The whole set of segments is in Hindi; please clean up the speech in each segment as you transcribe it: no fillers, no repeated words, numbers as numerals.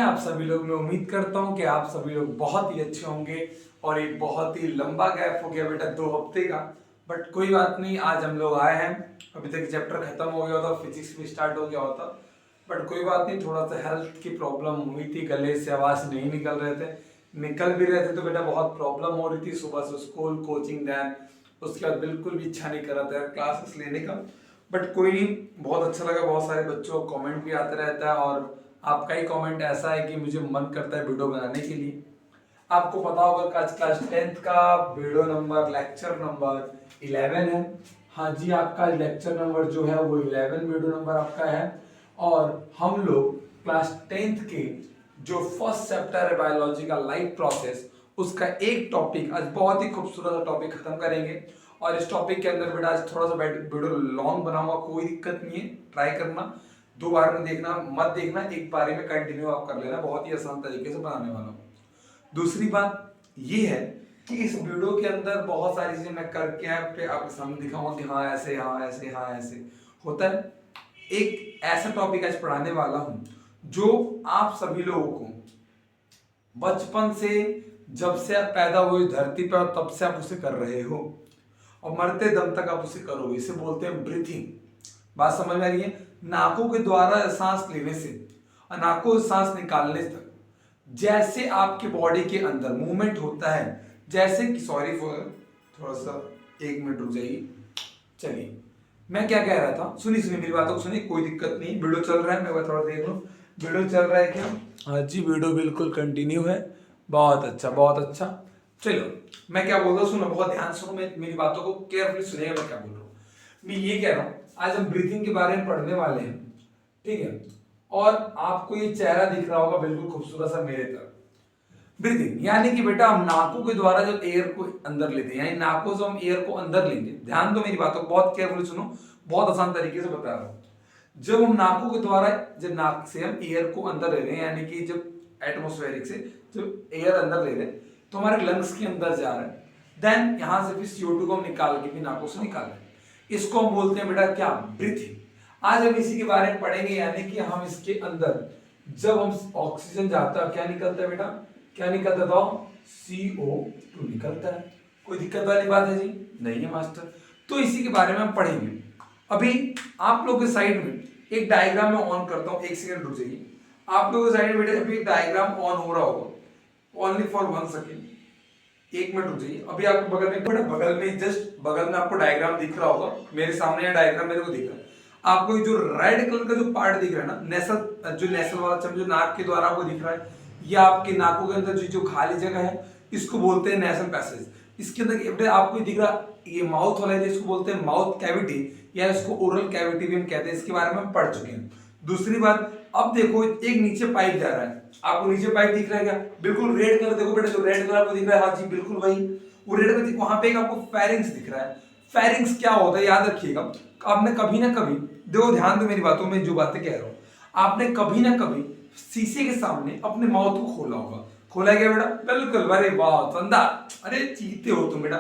आप सभी लोग। मैं उम्मीद करता हूँ कि आप सभी लोग बहुत ही अच्छे होंगे। और एक बहुत ही लंबा गैप हो गया बेटा 2 हफ्ते का, बट कोई बात नहीं, आज हम लोग आए हैं। अभी तक चैप्टर खत्म हो गया होता, फिजिक्स भी स्टार्ट हो गया होता, बट कोई बात नहीं, थोड़ा सा हेल्थ की प्रॉब्लम हुई थी, गले से आवाज़ नहीं निकल रहे थे। निकल भी रहे थे तो बेटा बहुत प्रॉब्लम हो रही थी, सुबह से स्कूल कोचिंग दैन, उसके बाद बिल्कुल भी इच्छा नहीं कर रहा था क्लासेस लेने का। बट कोई नहीं, बहुत अच्छा लगा, बहुत सारे बच्चों का कमेंट भी आते रहता है और आपका ही कमेंट ऐसा है कि मुझे मन करता है वीडियो बनाने के लिए। आपको पता होगा कि आज क्लास 10th का वीडियो नंबर लेक्चर नंबर 11 है। हाँ जी, आपका लेक्चर नंबर जो है वो 11 वीडियो नंबर आपका है। और हम लोग क्लास 10th के जो फर्स्ट चैप्टर है बायोलॉजी का लाइफ प्रोसेस, उसका एक टॉपिक आज बहुत ही खूबसूरत टॉपिक खत्म करेंगे। और इस टॉपिक के अंदर बेटा आज थोड़ा सा वीडियो लॉन्ग बनाऊंगा, कोई दिक्कत नहीं है, ट्राई करना, 2 बार में देखना मत देखना, एक बारे में कंटिन्यू आप कर लेना, बहुत ही आसान तरीके से बनाने वाला हूँ। दूसरी बात ये है कि इस वीडियो के अंदर बहुत सारी चीजें मैं करके आपके सामने दिखाऊंगा कि हाँ ऐसे, हाँ ऐसे, हाँ ऐसे होता है। एक ऐसा टॉपिक आज पढ़ाने वाला हूं जो आप सभी लोगों को बचपन से, जब से आप पैदा हुए धरती पर तब से आप उसे कर रहे हो और मरते दम तक आप उसे करोगे। इसे बोलते हैं ब्रीथिंग। बात समझ में आ रही है? नाकों के द्वारा सांस लेने से और नाकों से सांस निकालने तक जैसे आपके बॉडी के अंदर मूवमेंट होता है, जैसे कि सॉरी फॉर थोड़ा सा, 1 मिनट रुक जाइए। चलिए, मैं क्या कह रहा था, सुनिए मेरी बातों को सुनिए, कोई दिक्कत नहीं, वीडियो चल रहा है, मैं थोड़ा देख लूँ वीडियो चल रहा है क्या। हाँ जी, वीडियो बिल्कुल कंटिन्यू है, बहुत अच्छा बहुत अच्छा। चलो, मैं क्या बोल रहा हूँ सुनो, बहुत ध्यान सुनो, मेरी बातों को केयरफुली सुनिएगा मैं क्या बोल रहा हूँ। मैं ये कह रहा हूँ आज हम ब्रीथिंग के बारे में पढ़ने वाले हैं, ठीक है। और आपको ये चेहरा दिख रहा होगा बिल्कुल खूबसूरत सा मेरे तरफ। ब्रीथिंग यानी कि बेटा हम नाकों के द्वारा जब एयर को अंदर लेते हैं, यानी नाकों से हम एयर को अंदर लेंगे। ध्यान दो मेरी बातों को, बहुत केयरफुली सुनो, बहुत आसान तरीके से बता रहा हूँ। जब हम नाकों के द्वारा, जब नाक से हम एयर को अंदर ले रहे हैं, यानी कि जब एटमोस्फेरिक से जब एयर अंदर ले रहे हैं तो हमारे लंग्स के अंदर जा रहा है, देन यहां से फिर CO2 को हम निकाल के भी नाकों से निकाल रहे हैं। इसको हम बोलते हैं बेटा क्या, ब्रीथिंग। आज हम इसी के बारे में पढ़ेंगे, यानी कि हम इसके अंदर जब हम ऑक्सीजन जाता है क्या निकलता है बेटा, क्या निकलता था, CO2 निकलता है। कोई दिक्कत वाली बात है जी? नहीं है मास्टर। तो इसी के बारे में हम पढ़ेंगे। अभी आप लोग के साइड में एक डायग्राम में ऑन करता हूं, 1 सेकंड रुक जाइए। आप लोगों के साइड में बेटा अभी एक डायग्राम ऑन हो रहा होगा, ओनली फॉर 1 सेकंड, 1 मिनट रुक जाइए। अभी आपको बगल में बेटा, बगल में जस्ट बगल में आपको डायग्राम दिख रहा होगा, मेरे सामने डायग्राम मेरे को दिख रहा है। आपको जो रेड कलर का जो पार्ट दिख रहा है ना, नेसल, जो नेसल वाला चम जो नाक के द्वारा आपको दिख रहा है, ये आपके नाकों के अंदर जो खाली जगह है, इसको बोलते हैं नेसल पैसेज। इसके अंदर आपको दिख रहा ये माउथ वाला है, इसको बोलते हैं माउथ कैविटी, या इसको ओरल कैविटी भी हम कहते हैं। इसके बारे में हम पढ़ चुके हैं। दूसरी बात, अब देखो एक नीचे पाइप जा रहा है, आपको नीचे पाइप दिख रहा है क्या, बिल्कुल रेड कलर, देखो बेटा जो रेड कलर आपको दिख रहा है, हाँ जी बिल्कुल वही, वो रेड कलर, वहां पे एक आपको फेरिंग्स दिख रहा है। फेरिंग्स क्या होता है याद रखिएगा, आपने कभी ना कभी, देखो ध्यान दो मेरी बातों में, जो बातें कह रहा हूं, आपने कभी ना कभी शीशे के सामने अपने माउथ को खोला होगा। खोला है क्या बेटा? बिल्कुल, अरे वाह चंदा, अरे चीते हो तुम बेटा।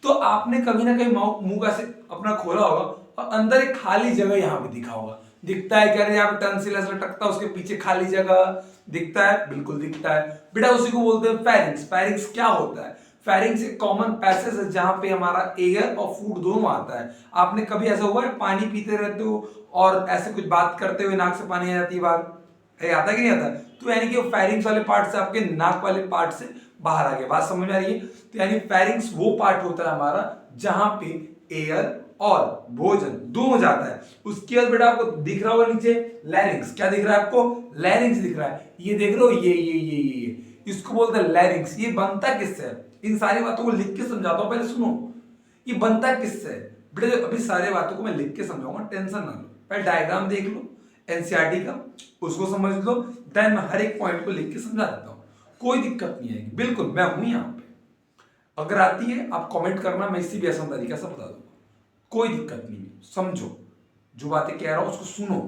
तो आपने कभी ना कभी मुंह का से अपना खोला होगा और अंदर एक खाली जगह यहाँ पे दिखा होगा। दिखता है क्या? यहाँ पे टंसिल ऐसा लटकता है, उसके पीछे खाली जगह दिखता है, बिल्कुल दिखता है बेटा, उसी को बोलते हैं फेरिंग्स। फेरिंग्स क्या होता है? फेरिंग्स एक कॉमन पैसेज है जहां पे हमारा एयर और फूड दोनों आता है। आपने कभी ऐसा हुआ है पानी पीते रहते हो और ऐसे कुछ बात करते हुए नाक से पानी आ जाती है बाहर, आता कि नहीं आता? तो यानी कि फेरिंग्स वाले पार्ट से आपके नाक वाले पार्ट से बाहर आ गया। बात समझ में आ रही है? तो यानी फेरिंग्स वो पार्ट होता है हमारा जहां पे एयर और भोजन दोनों जाता है। उसके बाद बेटा आपको दिख रहा होगा नीचे लैरिंग्स। क्या दिख रहा है आपको? लैरिंग्स दिख रहा है। ये देख रहे हो, ये इसको बोलते हैं लैरिंग्स। ये बनता किससे है? इन सारी बातों को लिख के समझाता हूं, पहले सुनो। ये बनता किससे है बेटा? अभी सारी बातों को मैं लिख के समझाऊंगा, टेंशन ना लो। पहले डायग्राम देख लो एनसीईआरटी का, उसको समझ लो, देन मैं हर एक पॉइंट को लिख के समझा देता हूं, कोई दिक्कत नहीं आएगी। बिल्कुल मैं हूं यहाँ पे, अगर आती है आप कमेंट करना, मैं इसी भी आसान तरीके से बता दूंगा, कोई दिक्कत नहीं है। समझो, जो बातें कह रहा हूं उसको सुनो,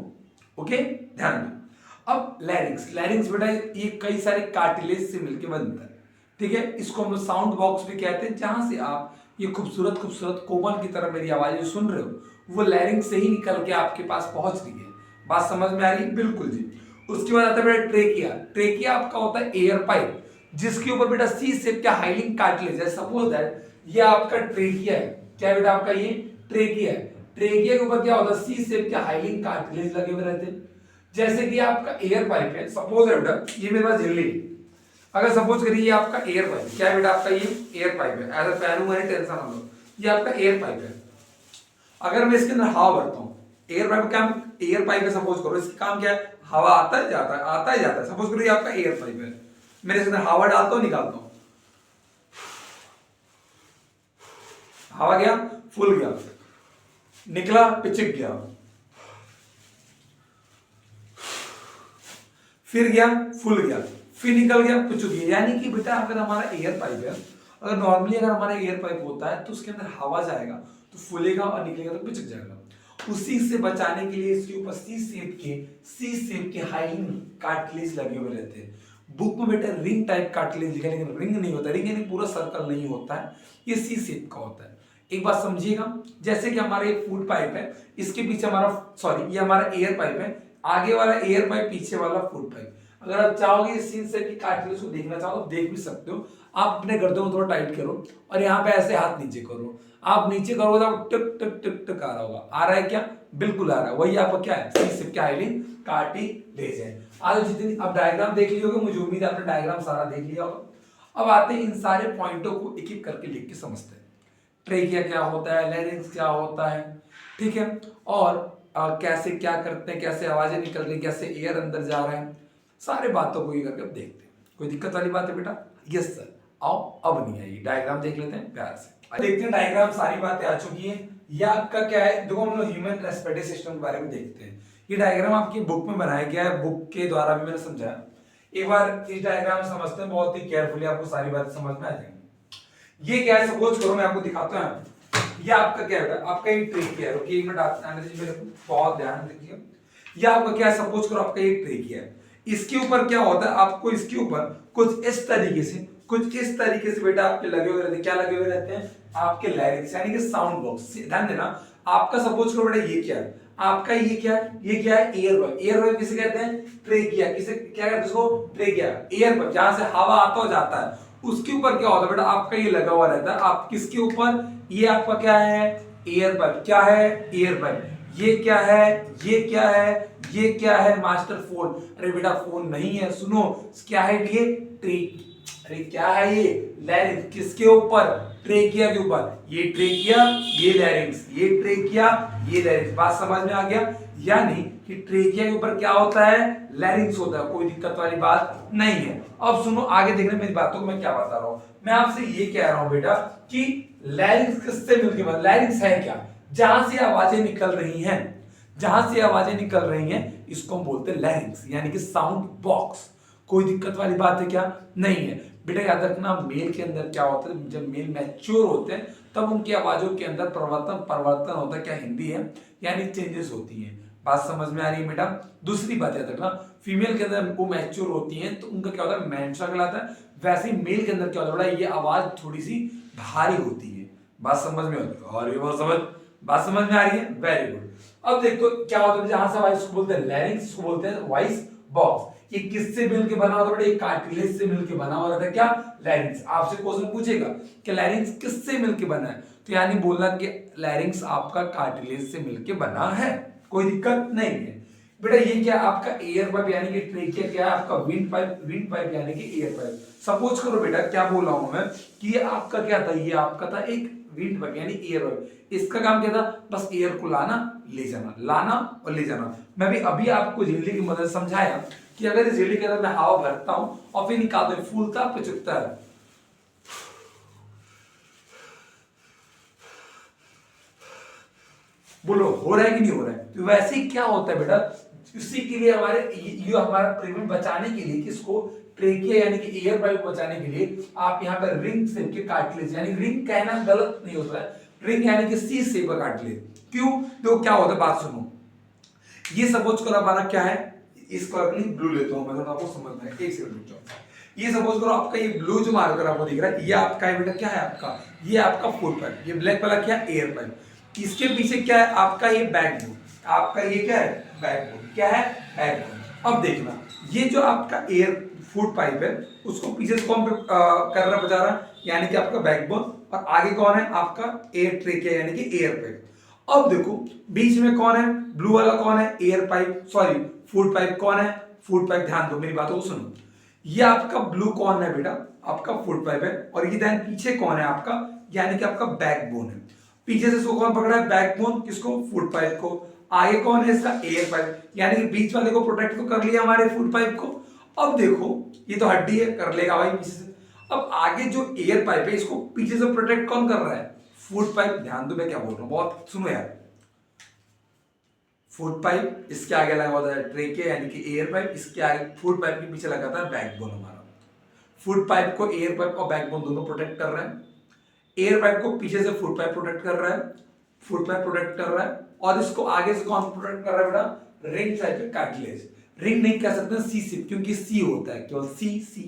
ओके, ध्यान दो। अब लैरिंग्स, लैरिंग्स बेटा ये कई सारे कार्टिलेज से मिलकर बनता है, ठीक है। इसको हम लोग साउंड बॉक्स भी कहते हैं, जहां से आप ये खूबसूरत खूबसूरत कोमल की तरह मेरी आवाज जो सुन रहे हो, वो लैरिंग्स से ही निकल के आपके पास पहुंच रही है। बात समझ में आ रही है? बिल्कुल जी। उसके बाद आता है बेटा ट्रेकिया। ट्रेकिया आपका होता है एयर पाइप जिसके ऊपर बेटा सी शेप का हाइलिंग कार्टिलेज है। सपोज दैट ये आपका ट्रेकिया है। क्या है बेटा आपका ये ट्रेकिया है। ट्रेकिया के ऊपर क्या होता है सी शेप के हाइलिंग कार्टिलेज लगे हुए रहते हैं। जैसे कि आपका एयर पाइप है, सपोज है बेटा ये मेरे पास झिल्ली, अगर सपोज करिए ये आपका एयर पाइप, क्या है बेटा आपका ये एयर पाइप है, ऐसा पहनू मैंने टेंशन ना लो, ये आपका एयर पाइप है। अगर मैं इसके अंदर हवा भरता हूँ, एयर पाइप का एयर पाइप है सपोज करो, इसका काम क्या है, हवा आता है जाता है आता है जाता है। सपोज करो ये आपका एयर पाइप है, मैंने इसके अंदर हवा डालता हूँ निकालता हूँ, हवा गया फुल गया, निकला पिचिक गया, फिर गया फुल गया, फिर निकल गया पिचुक गया। यानी कि बेटा अगर हमारा एयर पाइप है, अगर नॉर्मली अगर हमारा एयर पाइप होता है तो उसके अंदर हवा जाएगा तो फूलेगा और निकलेगा तो पिचक जाएगा। उसी से बचाने के लिए इसके ऊपर सी शेप के हाइलिंग कार्टिलेज लगे हुए रहते हैं। बुक में बेटा रिंग टाइप कार्टिलेज लिखा है लेकिन रिंग नहीं होता, रिंग यानी पूरा सर्कल नहीं होता है, ये सी शेप का होता है। एक बात समझिएगा, जैसे कि हमारा ये फूड पाइप है, इसके पीछे हमारा सॉरी ये हमारा एयर पाइप है, आगे वाला एयर पाइप पीछे वाला फूड पाइप। अगर आप चाहोगे सीन से कि कार्टिलेज को देखना चाहो तो देख भी सकते हो। आप अपने गर्दन को थोड़ा टाइट करो और यहाँ पे ऐसे हाथ नीचे करो, आप नीचे करोगे तो आप टक टक टक टक आ रहा होगा। आ रहा है क्या, बिल्कुल आ रहा है, वही आपका क्या है सी शेप का हाइलिंग कार्टिलेज है। आज जितनी अब डायग्राम देख लियोगे, मुझे उम्मीद है आपने डायग्राम सारा देख लिया होगा। अब आते हैं इन सारे पॉइंटों को एक एक करके लिख के समझते हैं। ट्रेकिया क्या होता है, लैरिंक्स क्या होता है, ठीक है, और कैसे क्या करते हैं, कैसे आवाजें निकल रही, कैसे एयर अंदर जा रहा है, सारे बातों को ये करके अब देखते हैं। कोई दिक्कत वाली बात है बेटा? यस सर, आओ अब नहीं आएगी, डायग्राम देख लेते हैं प्यार से। देखते हैं डायग्राम, सारी बातें आ चुकी है। ये आपका क्या है, देखो हम लोग ह्यूमन रेस्पिरेटरी सिस्टम के बारे में देखते हैं। ये डायग्राम आपकी बुक में बनाया गया है, बुक के द्वारा भी मैंने समझाया। एक बार इस डायग्राम समझते हैं, बहुत ही केयरफुली, आपको सारी बातें समझ में आ जाएंगी। ये क्या है, सपोज करो मैं आपको दिखाता हूँ, ये आपका क्या है, आपका ये ट्रेकिया है। रुकिए एक मिनट, आने दीजिए मेरे को, बहुत ध्यान दीजिए। ये आपका क्या है, सपोज करो आपका ये ट्रेकिया है। इसके ऊपर क्या होता है, आपको इसके ऊपर कुछ इस तरीके से बेटा आपके लगे हुए रहते हैं। क्या लगे हुए रहते हैं, आपके लैरिंक्स यानी कि साउंड बॉक्स। ध्यान देना, आपका सपोज करो बेटा ये क्या है, आपका ये क्या है, ये क्या है एयर पाइप। एयर पाइप किसे कहते हैं, ट्रेकिया। किसे क्या कहते हैं इसको, ट्रेकिया। एयर पाइप जहां से हवा आता हो जाता है, उसके ऊपर क्या होता है बेटा, आपका ये लगा हुआ रहता है। आप किसके ऊपर, ये आपका क्या है, एयर पाइप। क्या है, एयर पाइप। ये क्या है, ये क्या है, ये क्या है, मास्टर फोन। अरे बेटा फोन नहीं है, सुनो क्या है ये, ट्रेक। अरे क्या है ये, लैरिंक्स। किसके ऊपर, ट्रेकिया के ऊपर। ये ट्रेकिया, ये लैरिंक्स, ये ट्रेकिया, ये लैरिंक्स। बात समझ में आ गया? यानी कि ट्रेकिया के ऊपर क्या होता है, लैरिंक्स होता है। कोई दिक्कत वाली बात नहीं है। अब सुनो आगे देखना मेरी बातों को, मैं क्या बता रहा हूं। मैं आपसे ये कह रहा हूं बेटा कि लैरिंक्स किससे मिलके बना, लैरिंक्स है क्या, जहां से आवाजें निकल रही हैं, जहां से आवाजें निकल रही हैं, इसको हम बोलते हैं लैरिंक्स यानी कि साउंड बॉक्स। कोई दिक्कत वाली बात है क्या, नहीं है बेटा। याद रखना, मेल के अंदर क्या होता है, जब मेल मैच्योर होते हैं तब उनकी आवाजों के अंदर परिवर्तन होता है। क्या हिंदी है, यानी चेंजेस होती हैं। बात समझ में आ रही है बेटा? दूसरी बात याद रखना, फीमेल के अंदर वो मैच्योर होती हैं तो उनका क्या होता है, मेंसा कहलाता है। वैसे ही मेल के अंदर क्या होता है, ये आवाज थोड़ी सी भारी होती है। बात समझ में आती है? और ये बात समझ में आ रही है, वेरी गुड। अब देखो क्या होता है, जहां से आवाज इसको बोलते हैं लैरिंक्स, इसको बोलते हैं वॉइस बॉक्स। ये किससे मिलके बना होता है, कार्टिलेज से मिलके बना हुआ रहता है। क्या, लैरिंक्स। आपसे क्वेश्चन पूछेगा कि लैरिंक्स किससे मिलके बना है, तो यानी बोलना कि लैरिंक्स आपका कार्टिलेज से मिलके बना है। कोई दिक्कत नहीं है बेटा। ये क्या आपका एयर पाइप यानी कि ट्रेकिया, क्या है आपका विंड पाइप यानी कि एयर पाइप। सपोज करो बेटा क्या बोल रहा हूं मैं कि ये आपका क्या था, ये आपका था एक विंड पाइप यानी एयर पाइप। इसका काम क्या था, बस एयर को लाना ले जाना, लाना और ले जाना। मैं भी अभी आपको झिल्ली की मदद समझाया कि अगर इस झिल्ली के अंदर मैं हवा भरता हूं और फिर निकालता हूं, फूलता पिचकता है। बोलो हो रहा है कि नहीं हो रहा है? तो वैसे ही क्या होता है बेटा, इसी के लिए हमारे ये हमारा प्रेमिट बचाने के लिए, किसको, ट्रेकिया यानी कि एयर पाइप बचाने के लिए आप यहाँ पर रिंग शेप के कार्टिलेज, यानी रिंग कहना गलत नहीं होता है, रिंग यानी कि सी शेप का कार्टिलेज। क्यों, तो क्या होता है, बात सुनो। ये सपोज करो हमारा क्या है, इसको अपनी ब्लू लेता हूं मैं, थोड़ा आपको समझ में, एक सेकंड रुक जाओ। ये सपोज करो आपका ये ब्लू जो मार्कर आपको दिख रहा है, ये आपका है बेटा, क्या है आपका, ये आपका फुट पाइप। ये ब्लैक वाला क्या, एयर पाइप। इसके पीछे क्या है आपका, ये बैकबोन। आपका ये क्या है, बैकबोन। क्या है, बैकबोन। अब देखना, ये जो आपका एयर फूड पाइप है उसको पीछे से कौन कर रहा बजा रहा है, यानी कि आपका बैकबोन, और आगे कौन है आपका एयर ट्रेकिया यानी कि एयर पाइप। अब देखो बीच में कौन है, ब्लू वाला कौन है, air pipe, sorry food pipe कौन है, फूड पाइप। ध्यान दो मेरी बातों को सुनो, ये आपका ब्लू कौन है बेटा, आपका फूड पाइप है, और ये ध्यान पीछे कौन है आपका, यानी कि आपका बैकबोन है। पीछे से इसको कौन पकड़ा है, बैकबोन, किसको, फूड पाइप को। आगे कौन है इसका, एयर पाइप, यानी कि बीच वाले को प्रोटेक्ट तो कर लिया हमारे फूड पाइप को। अब देखो ये तो हड्डी है, कर लेगा भाई पीछे से। अब आगे जो एयर पाइप है इसको पीछे से प्रोटेक्ट कौन कर रहा है, फूड पाइप। ध्यान दो मैं क्या बोल रहा हूं, बहुत सुनो यार। फूड पाइप इसके आगे लगा होता है ट्रेकिया यानी कि एयर पाइप, इसके आगे फूड पाइप के पीछे लगा था बैकबोन हमारा। फूड पाइप को एयर पाइप और बैकबोन दोनों प्रोटेक्ट कर रहे हैं। एयर पाइप को पीछे से फूड पाइप प्रोटेक्ट कर रहा है, फूड पाइप प्रोटेक्ट कर रहा है, और इसको आगे से कौन प्रोटेक्ट कर रहा है बेटा, रिंग टाइप कार्टिलेज। रिंग नहीं कह सकते सी सिप, क्योंकि सी होता है केवल, सी सी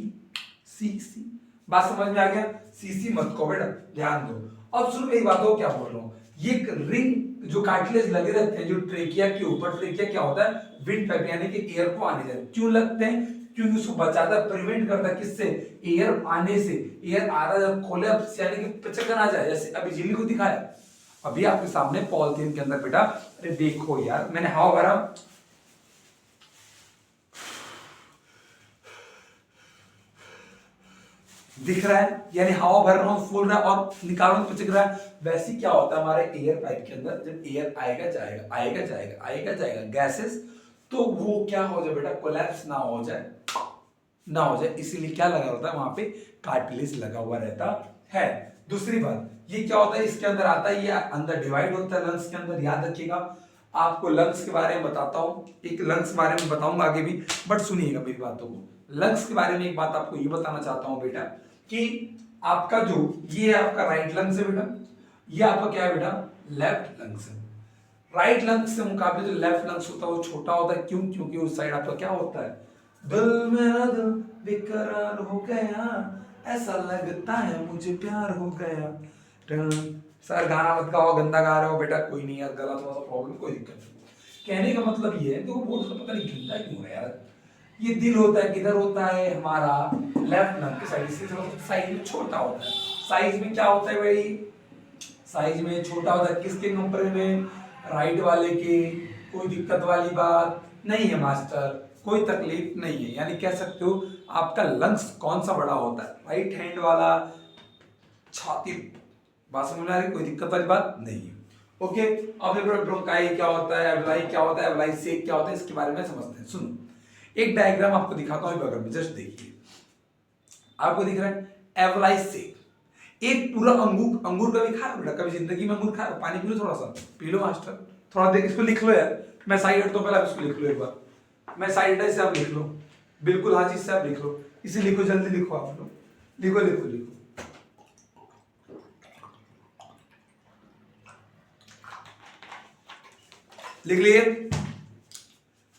सी सी। बात समझ में आ गया, सी सी मत को बेटा, ध्यान दो। अब सुनो मेरी बातों क्या बोल रहा हूं, ये रिंग जो कार्टिलेज लगे रहते हैं जो ट्रेकिया के ऊपर, ट्रेकिया क्या होता है, विंड पाइप यानी कि एयर को आने जाए। क्यों लगते हैं, क्योंकि उसको बचाता है, प्रिवेंट करता है किससे, एयर आने से। एयर आ रहा जब खोले यानी कि पिचकन आ जाए, जैसे अभी जिली को दिखाया अभी आपके सामने पॉलिथीन के अंदर बेटा। अरे देखो यार मैंने हवा भरा, दिख रहा है, यानी हवा भर रहा हूं, फूल रहा है और निकाल रहा हूं, पिचक रहा है। वैसे क्या होता है हमारे एयर पाइप के अंदर, जब एयर आएगा जाएगा आएगा जाएगा आएगा जाएगा गैसेस, तो वो क्या हो जाए बेटा, कोलैप्स ना हो जाए, ना हो जाए, इसीलिए क्या लगा होता है वहां पे, कार्टिलेज लगा हुआ रहता है। दूसरी बात, ये क्या होता है, इसके अंदर आता है, ये अंदर डिवाइड होता है लंग्स के अंदर। याद रखिएगा, आपको लंग्स के बारे में बताता हूं, एक लंग्स के बारे में बताऊंगा आगे भी, बट सुनिएगा मेरी बातों को। लंग्स के बारे में एक बात आपको ये बताना चाहता हूं बेटा, कि आपका जो ये है आपका राइट लंग्स है बेटा, ये आपका क्या है बेटा, लेफ्ट लंग्स है। राइट लंग्स से मुकाबले जो लेफ्ट लंग्स होता है वो छोटा होता है। क्यों, क्योंकि उस साइड आपका क्या होता है, दिल मेरा दिल बेकरार हो गया, ऐसा लगता है मुझे प्यार हो गया। सर गाना मत गाओ, गंदा गा रहे हो बेटा, कोई नहीं यार, गला थोड़ा सा प्रॉब्लम, कोई दिक्कत नहीं। कहने का मतलब ये है, तो वो तो पता नहीं गंदा क्यों है यार। ये दिल होता है किधर होता है हमारा, लेफ्ट लंग के साइड से, थोड़ा साइज में छोटा होता है। साइज में क्या होता है भाई, साइज में छोटा होता है, किसके कंपेयर में, राइट वाले के। कोई दिक्कत वाली बात नहीं है मास्टर, कोई तकलीफ नहीं है। यानी कह सकते हो आपका लंग्स कौन सा बड़ा होता है, राइट हैंड वाला, छाती। बात समझ में आ रही, कोई दिक्कत वाली बात नहीं है। ओके, अब ब्रोंकाई क्या होता है, एवलाई क्या होता है, एवलाई सेक क्या होता है, इसके बारे में समझते हैं। सुनो एक डायग्राम आपको दिखाता हूं बगल में, जस्ट देखिए, आपको दिख रहा है एवलाई सेक। एक पूरा अंगूर, अंगूर कभी खाया बेटा, कभी जिंदगी में अंगूर खाया, पानी पी लो थोड़ा सा, पी लो मास्टर, थोड़ा देख, इसको लिख लो यार, मैं साइड हटता हूं, पहले आप इसको लिख लो एक बार, मैं साइड से आप लिख लो, बिल्कुल हाँ चीज से आप लिख लो, इसे लिखो, जल्दी लिखो आप लोग, लिखो लिखो लिखो। लिख लिए,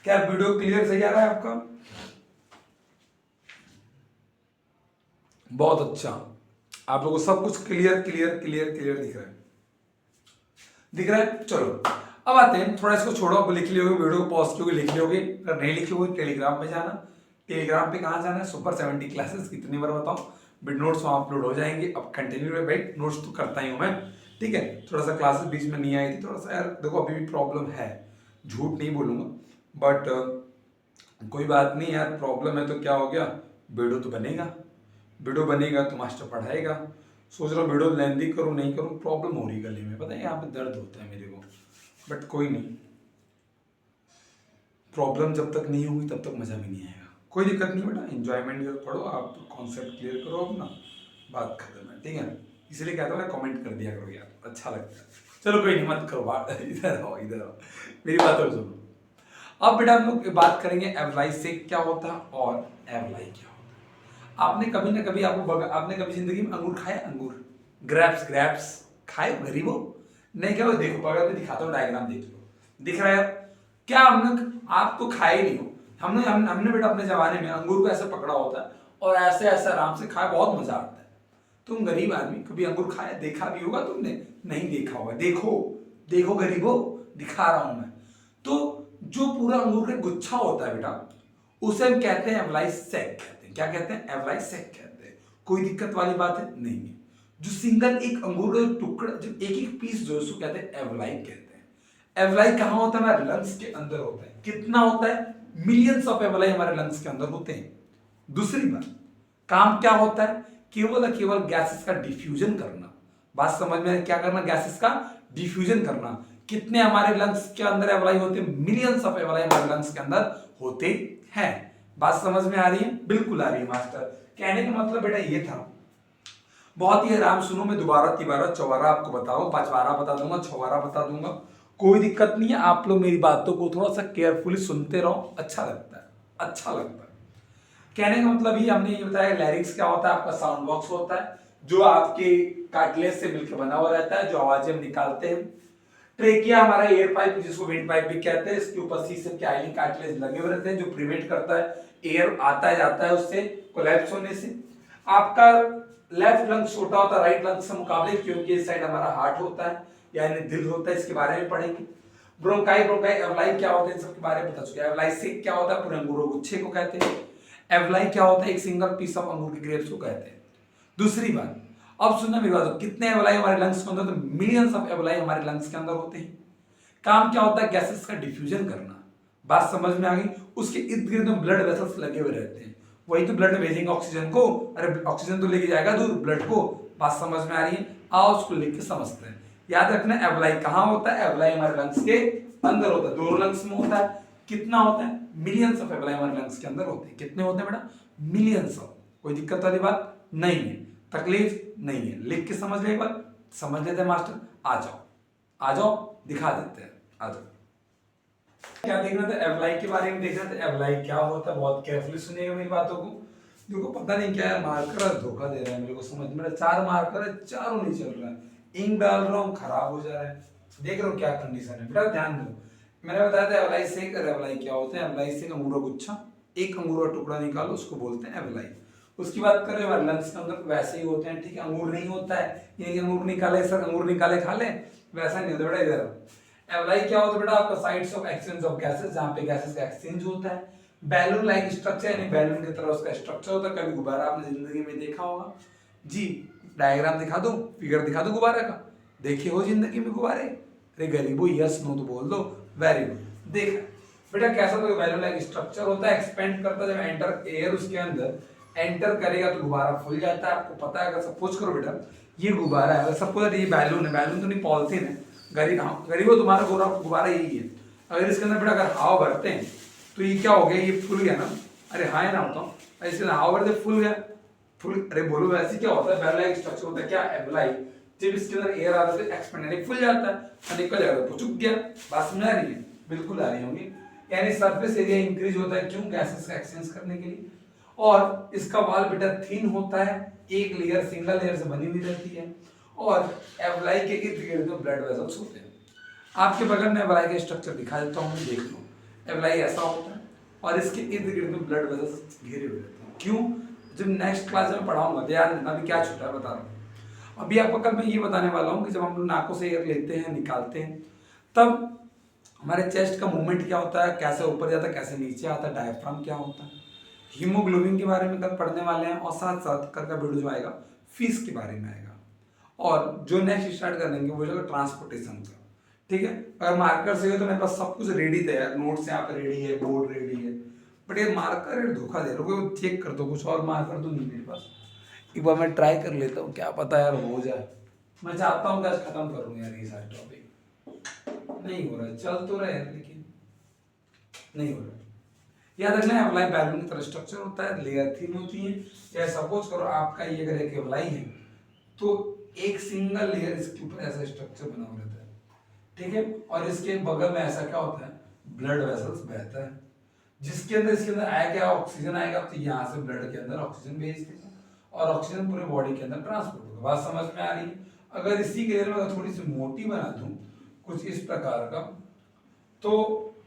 क्या वीडियो क्लियर सही आ रहा है आपका, बहुत अच्छा, आप लोगों को सब कुछ क्लियर क्लियर क्लियर क्लियर दिख रहा है, दिख रहा है। चलो अब आते हैं, थोड़ा इसको छोड़ो, आप लिख लियोगे, वीडियो को पॉज कियोगे, लिख लियोगे, अगर नहीं लिखोगे टेलीग्राम पे जाना। टेलीग्राम पे कहाँ जाना है, सुपर 70 क्लासेस, कितनी बार बताऊं, बिट नोट्स वहाँ अपलोड हो जाएंगे। अब कंटिन्यू में भाई नोट्स तो करता ही हूँ मैं, ठीक है। थोड़ा सा क्लासेस बीच में नहीं आई थी, थोड़ा सा यार देखो अभी भी प्रॉब्लम है, झूठ नहीं बोलूँगा, बट कोई बात नहीं यार, प्रॉब्लम है तो क्या हो गया, वीडियो तो बनेगा, वीडियो बनेगा तो मास्टर पढ़ाएगा। सोच रहा हूँ वीडियो लेंदी करूँ नहीं करूँ, प्रॉब्लम हो रही गले में, पता है यहाँ पे दर्द होता है मेरे को, बट कोई नहीं, प्रॉब्लम जब तक नहीं होगी तब तक मज़ा भी नहीं आएगा। कोई दिक्कत नहीं बेटा, एंजॉयमेंट पढ़ो, आप कॉन्सेप्ट क्लियर करो अपना, बात खत्म है, ठीक है ना। इसलिए कहता हूँ कमेंट कर दिया करो यार, अच्छा लगता है। चलो कोई नहीं, मत करो बात, इधर आओ इधर आओ, मेरी बात और सुनो। अब बेटा हम लोग बात करेंगे एवलाई से क्या होता है और एवलाई क्या होता है। आपने कभी ना कभी आपने कभी जिंदगी में अंगूर खाया, अंगूर, ग्रेप्स, ग्रेप्स खाए गरीबो, नहीं क्या, देखो बगल में दिखाता हूँ डायग्राम, देख लो, दिख रहा है क्या, हमने, आप तो खाए नहीं हो, हमने बेटा अपने जमाने में अंगूर को ऐसे पकड़ा होता है और ऐसे ऐसे आराम से खाया, बहुत मजा आता है। तुम गरीब आदमी कभी अंगूर खाया, देखा भी होगा तुमने, नहीं देखा होगा, देखो देखो गरीबो, दिखा रहा हूं मैं। तो जो पूरा अंगूर का गुच्छा होता है बेटा, उसे हम कहते हैं एवलाई सेक कहते हैं। क्या कहते हैं? एवलाई सेक कहते हैं। कोई दिक्कत वाली बात है? नहीं है। जो सिंगल एक अंगूर का टुकड़ा, जो एक एक पीस जो उसको कहते हैं एवलाई कहते हैं। एवलाई कहाँ होता है? हमारे लंग्स के अंदर होता है। कितना होता है? मिलियंस ऑफ एवलाई हमारे लंग्स के अंदर होते हैं। दूसरी बात, काम क्या होता है? केवल केवल गैसेस का डिफ्यूजन करना। बात समझ में? क्या करना? गैसेस का डिफ्यूजन करना। कितने हमारे लंग्स के अंदर एवलाई होते हैं? मिलियंस ऑफ एवलाई हमारे लंग्स के अंदर होते हैं। बात समझ में आ रही है? बिल्कुल आ रही है मास्टर। कहने का मतलब बेटा ये था, बहुत ही आराम सुनो, मैं दोबारा तिबारा चौबारा आपको बताऊं, पांचवारा बता दूंगा, छवारा बता दूंगा, कोई दिक्कत नहीं है। आप लोग मेरी बातों को थोड़ा सा केयरफुली सुनते रहो, अच्छा लगता है, अच्छा लगता है। कहने का मतलब ये हमने ये बताया, लैरिक्स क्या होता है? आपका साउंड बॉक्स होता है जो आपके कार्टिलेज से मिलकर बना हुआ रहता है, जो आवाजें हम निकालते हैं। ट्रेकिया हमारा एयर पाइप जिसको विंड पाइप भी कहते हैं, इसके ऊपर सी से कैलिन कार्टिलेज लगे हुए रहते हैं जो प्रिवेंट करता है एयर आता है जाता है उससे कोलैप्स होने से। आपका लेफ्ट लंग छोटा होता है राइट लंग से मुकाबले, क्योंकि इस साइड हमारा हार्ट होता है यानी दिल होता है, इसके बारे में पढ़ेंगे। ब्रोंकाई ब्रोंकाई एवलाई क्या होता है, इन सब के बारे में बता चुके हैं। एवलाई से क्या होता है? पूरे अंगूरों गुच्छे को कहते हैं। एवलाई क्या होता है? एक सिंगल पीस ऑफ अंगूर के ग्रेप्स को कहते हैं। दूसरी बात, अब सुनना मेरी बात, कितने एवलाई हमारे लंग्स के अंदर? तो मिलियंस ऑफ एवलाई हमारे लंग्स के अंदर होते हैं। काम क्या होता है? गैसेस का डिफ्यूजन करना। बात समझ में आ गई? उसके इर्द गिर्द में ब्लड वेसल्स लगे हुए रहते हैं, वही तो ब्लड भेजेंगे ऑक्सीजन को। अरे ऑक्सीजन तो लेके जाएगा दूर ब्लड को। बात समझ में आ रही है? आओ उसको लिख के समझते हैं। याद रखना, एवलाई कहाँ होता है? एवलाई हमारे लंग्स के अंदर होता है, दोनों लंग्स में होता है। कितना होता है? मिलियंस ऑफ एवलाई हमारे लंग्स के अंदर होते हैं। कितने होते हैं बेटा? Millions of. कोई दिक्कत वाली बात नहीं है, तकलीफ नहीं है, लिख के समझ ले एक बार। समझ लेते हैं मास्टर, आ जाओ आ जाओ, दिखा देते हैं, आ जाओ। क्या देखना था? एवलाई के बारे में देखना था। एवलाई क्या होता है, बहुत केयरफुली सुनिएगा मेरी बातों को। देखो पता नहीं क्या है, मार्कर धोखा दे रहा है मेरे को, समझ में 4 मार्कर है, चारों नहीं चल रहा है। इंक डाल रहा हूँ खराब हो जा रहा है। देख रहे हो क्या कंडीशन है बेटा, ध्यान दो। मैंने बताया था एवलाई से, एवलाई क्या होता है? एवलाई से अंगूर गुच्छा, एक अंगूर का टुकड़ा निकालो, उसको बोलते हैं एवलाई। उसकी बात करें हमारे लंग्स के अंदर वैसे ही होते हैं, ठीक है। अंगूर नहीं होता है ये अंगूर निकाले सर, अंगूर निकाले खा ले, वैसा नहीं होता बेटा। इधर एवलाई क्या होता है बेटा? आपका sites of exchange of gases, जहां पे गैसेस का एक्सचेंज होता है। बैलून लाइक स्ट्रक्चर, यानी बैलून की तरह उसका स्ट्रक्चर होता है। कभी गुब्बारा आपने जिंदगी में देखा होगा जी? डायग्राम दिखा दो, फिगर दिखा दो गुब्बारे का, देखे हो जिंदगी में गुब्बारे? अरे गरीबो यस नो तो बोल दो, वेरी गुड। देखा बेटा कैसा तो बैलून लाइक स्ट्रक्चर होता है, एक्सपेंड करता है। जब एंटर एयर उसके अंदर एंटर करेगा तो गुब्बारा फूल जाता है। आपको पता है, अगर सपोज करो बेटा ये गुब्बारा है, अगर सपोज ये बैलून है, बैलून तो नहीं पॉलिथीन है, गरीबो तुम्हारा गुब्बारा यही है। अगर इसके अंदर बेटा अगर हवा भरते हैं तो ये क्या हो गया? ये फूल गया ना। अरे हाँ ना होता हूँ, इसके अंदर हवा भरते फूल गया, फुल। अरे बोलो वैसे क्या होता है? बैलून लाइक स्ट्रक्चर होता है क्या? एवलाई। जब इसके अंदर एयर आता है एक्सपेंड यानी फुल जाता है, निकल जाएगा, पुचुक गया। बात समझ आ रही है? बिल्कुल आ रही होंगी। यानी सरफेस एरिया इंक्रीज होता है, क्यों? गैसेस का एक्सचेंज करने के लिए। और इसका वाल बेटा थिन होता है, एक लेयर सिंगल लेयर से बनी हुई रहती है। और एवलाई के इर्द गिर्द में ब्लड वेसल्स होते हैं। आपके बगल में एवलाई का स्ट्रक्चर दिखा देता हूँ, देख लो। एवलाई ऐसा होता है और इसके इर्द गिर्द में ब्लड वेसल्स घेरे हुए रहते हैं। क्यों? जब नेक्स्ट क्लास में पढ़ाऊंगा, ध्यान, अभी क्या छूटा है बता रहा हूँ। अभी आपको कल मैं ये बताने वाला हूँ कि जब हम लोग नाकों से एयर लेते हैं निकालते हैं, तब हमारे चेस्ट का मूवमेंट क्या होता है, कैसे ऊपर जाता है, कैसे नीचे आता है, डायफ्राम क्या होता है, हीमोग्लोबिन के बारे में कल पढ़ने वाले हैं। और साथ साथ कल का वीडियो जो आएगा फीस के बारे में आएगा। और जो नेक्स्ट स्टार्ट करेंगे वो होगा ट्रांसपोर्टेशन का, ठीक है। अगर मार्कर से तो मेरे पास सब कुछ रेडी था यार, नोट्स यहाँ पे रेडी है, बोर्ड रेडी है, बट ये मार्कर धोखा दे रहे हो, चेक कर दो, कुछ और मार्कर तो नहीं मेरे पास। एक बार मैं ट्राई कर लेता हूँ, क्या पता यार हो जाए। मैं चाहता हूँ कि आज खत्म करूँ यार ये सारे टॉपिक, नहीं हो रहा है, चल तो रहा है लेकिन नहीं हो रहा है। याद रखना है एवलाई बैलून की तरह स्ट्रक्चर होता है, लेयर थिन होती है। या सपोज करो आपका ये अगर एक एवलाई है तो एक सिंगल लेयर इसके ऊपर ऐसा स्ट्रक्चर बना हुआ रहता है, ठीक है। और इसके बगल में ऐसा क्या होता है? ब्लड वेसल्स बहता है, जिसके अंदर इसके अंदर आया क्या? ऑक्सीजन आएगा, तो यहाँ से ब्लड के अंदर ऑक्सीजन भेज देगा और ऑक्सीजन पूरे बॉडी के अंदर ट्रांसपोर्ट होगा। बात समझ में आ रही है? अगर इसी के में थोड़ी सी मोटी बना दूं कुछ इस प्रकार का, तो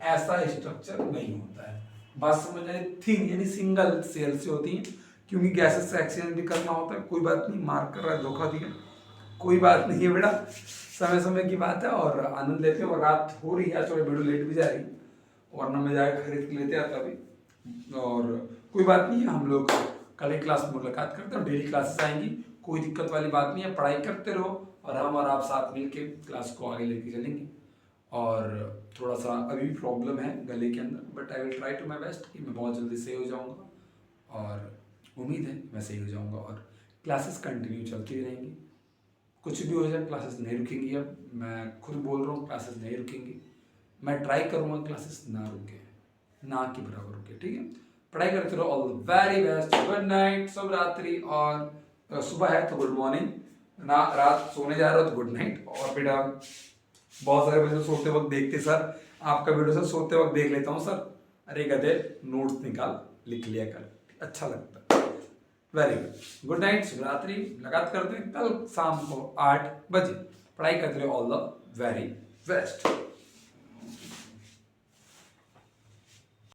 ऐसा स्ट्रक्चर नहीं होता है। बात समझ आई? थिन यानी सिंगल सेल से होती है, क्योंकि गैसेस से एक्सचेंज भी करना होता है। कोई बात नहीं, मार्क कर रहा है, धोखा दिया, कोई बात नहीं है बेटा, समय समय की बात है। और आनंद लेते हैं। और रात हो रही है, थोड़ी वीडियो लेट भी जा रही, वरना मैं जाकर खरीद के लेते आता। अभी और कोई बात नहीं है, हम लोग कल ही क्लास में मुलाकात करते हैं, डेली क्लासेस आएंगी, कोई दिक्कत वाली बात नहीं है, पढ़ाई करते रहो और हम और आप साथ मिलके क्लास को आगे लेके चलेंगे। और थोड़ा सा अभी भी प्रॉब्लम है गले के अंदर, but I will try to my best कि मैं बहुत जल्दी सही हो जाऊँगा और उम्मीद है मैं सही हो जाऊँगा और क्लासेस कंटिन्यू चलती रहेंगी। कुछ भी हो जाए क्लासेस नहीं रुकेंगी, अब मैं खुद बोल रहा हूँ क्लासेस नहीं रुकेंगी, मैं ट्राई करूँगा क्लासेस ना रुके, ना के बराबर रुके, ठीक है। पढ़ाई करते रहो, all the very best, good night, शुभ रात्रि। और सुबह है तो गुड मॉर्निंग, ना रात सोने जा रहे हो तो गुड नाइट। और बेटा बहुत सारे बच्चे सोते वक्त देखते सर आपका वीडियो सर सोते वक्त देख लेता हूँ सर, अरे गधे नोट्स निकाल लिख लिया कर, अच्छा लगता है। वेरी गुड, गुड नाइट, शुभ रात्रि, मुलाकात करते हैं कल शाम को 8 बजे। पढ़ाई करते रहो, ऑल द वेरी बेस्ट।